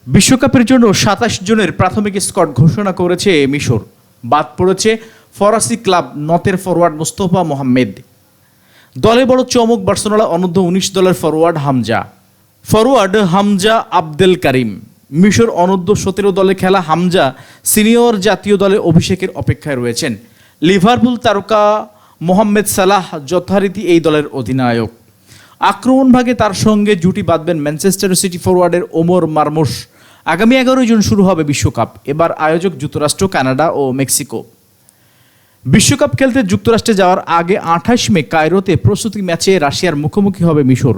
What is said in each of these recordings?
বিশ্বকাপের জন্য ২৭ জনের প্রাথমিক স্কোয়াড ঘোষণা করেছে মিশর। বাদ পড়েছে ফরাসি ক্লাব নতের ফরোয়ার্ড মোস্তফা মোহাম্মেদ। দলে বড় চমক বার্সেলোনা অনূর্ধ্ব-১৯ দলের ফরোয়ার্ড হামজা আবদেল কারিম। মিশর অনূর্ধ্ব-১৭ দলে খেলা হামজা সিনিয়র জাতীয় দলে অভিষেকের অপেক্ষায় রয়েছেন। লিভারপুল তারকা মোহাম্মদ সালাহ যথারীতি এই দলের অধিনায়ক। আক্রমণ ভাগে তার সঙ্গে জুটি বাঁধবেন ম্যানচেস্টার সিটি ফরওয়ার্ডের ওমর মারমুশ। আগামী ১১ জুন শুরু হবে বিশ্বকাপ। এবার আয়োজক যুক্তরাষ্ট্র, কানাডা ও মেক্সিকো। বিশ্বকাপ খেলতে যুক্তরাষ্ট্রে যাওয়ার আগে ২৮ মে কায়রোতে প্রস্তুতি ম্যাচে রাশিয়ার মুখোমুখি হবে মিশর।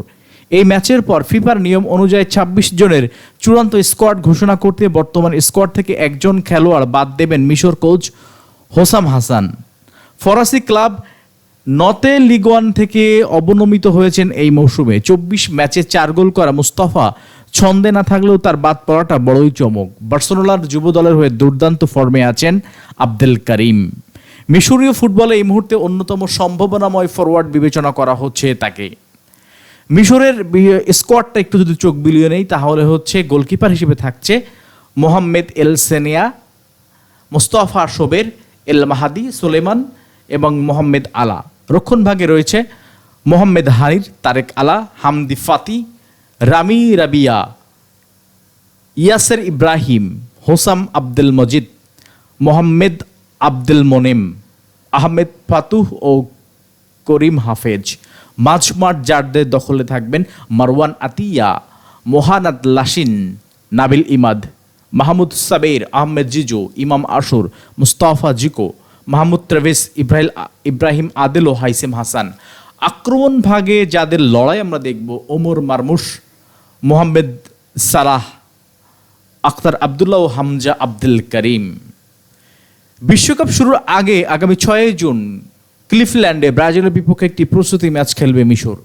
এই ম্যাচের পর ফিফার নিয়ম অনুযায়ী ২৬ জনের চূড়ান্ত স্কোয়াড ঘোষণা করতে বর্তমান স্কোয়াড থেকে একজন খেলোয়াড় বাদ দেবেন মিশর কোচ হোসাম হাসান। ফরাসি ক্লাব নতে লিগ ওয়ান থেকে অবনমিত হয়েছেন এই মৌসুমে। ২৪ ম্যাচে ৪ গোল করা মুস্তাফা ছন্দে না থাকলেও তার বাদ পড়াটা বড়ই চমক। বার্সেলোনার যুব দলের হয়ে দুর্দান্ত ফর্মে আছেন আবদেল কারিম। মিশরীয় ফুটবলে এই মুহূর্তে অন্যতম সম্ভাবনাময় ফরওয়ার্ড বিবেচনা করা হচ্ছে তাকে। মিশরের স্কোয়াডটা একটু যদি চোখ বিলিয়ে নেই তাহলে হচ্ছে গোলকিপার হিসেবে থাকছে মোহাম্মদ এল সেনিয়া, মোস্তফা শোবের, এল মাহাদি, সুলেমান এবং মোহাম্মদ আলা। রক্ষণভাগে রয়েছে মোহাম্মদ হানির, তারেক আলা, হামদি ফাতি, রামি রাবিয়া, ইয়াসের ইব্রাহিম, হোসাম আব্দুল মজিদ, মোহাম্মদ আব্দুল মোনেম, আহমেদ ফাতুহ ও করিম হাফেজ। মাঝমাঠ জারদের দখলে থাকবেন মারওয়ান আতিয়া, মোহানাদ লাসিন, নাবিল ইমাদ, মাহমুদ সাবের, আহমেদ জিজু, ইমাম আশুর, মুস্তাফা জিকো, মাহমুদ ট্রেভিস, ইব্রাহিম আদেল ও হাইসেম হাসান। আক্রমণ ভাগে যাদের লড়াই আমরা দেখব ওমর মারমুশ, মোহাম্মদ সালাহ, আখতার আবদুল্লাহ ও হামজা আবদুল করিম। বিশ্বকাপ শুরুর আগে আগামী ৬ জুন ক্লিফল্যান্ডে ব্রাজিলের বিপক্ষে একটি প্রস্তুতি ম্যাচ খেলবে মিশর।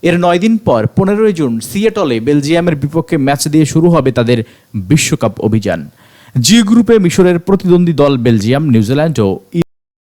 এর ৯ দিন পর ১৫ জুন সিয়েটলে বেলজিয়ামের বিপক্ষে ম্যাচ দিয়ে শুরু হবে তাদের বিশ্বকাপ অভিযান। জি গ্রুপে মিশরের প্রতিদ্বন্দ্বী দল বেলজিয়াম, নিউজিল্যান্ড ও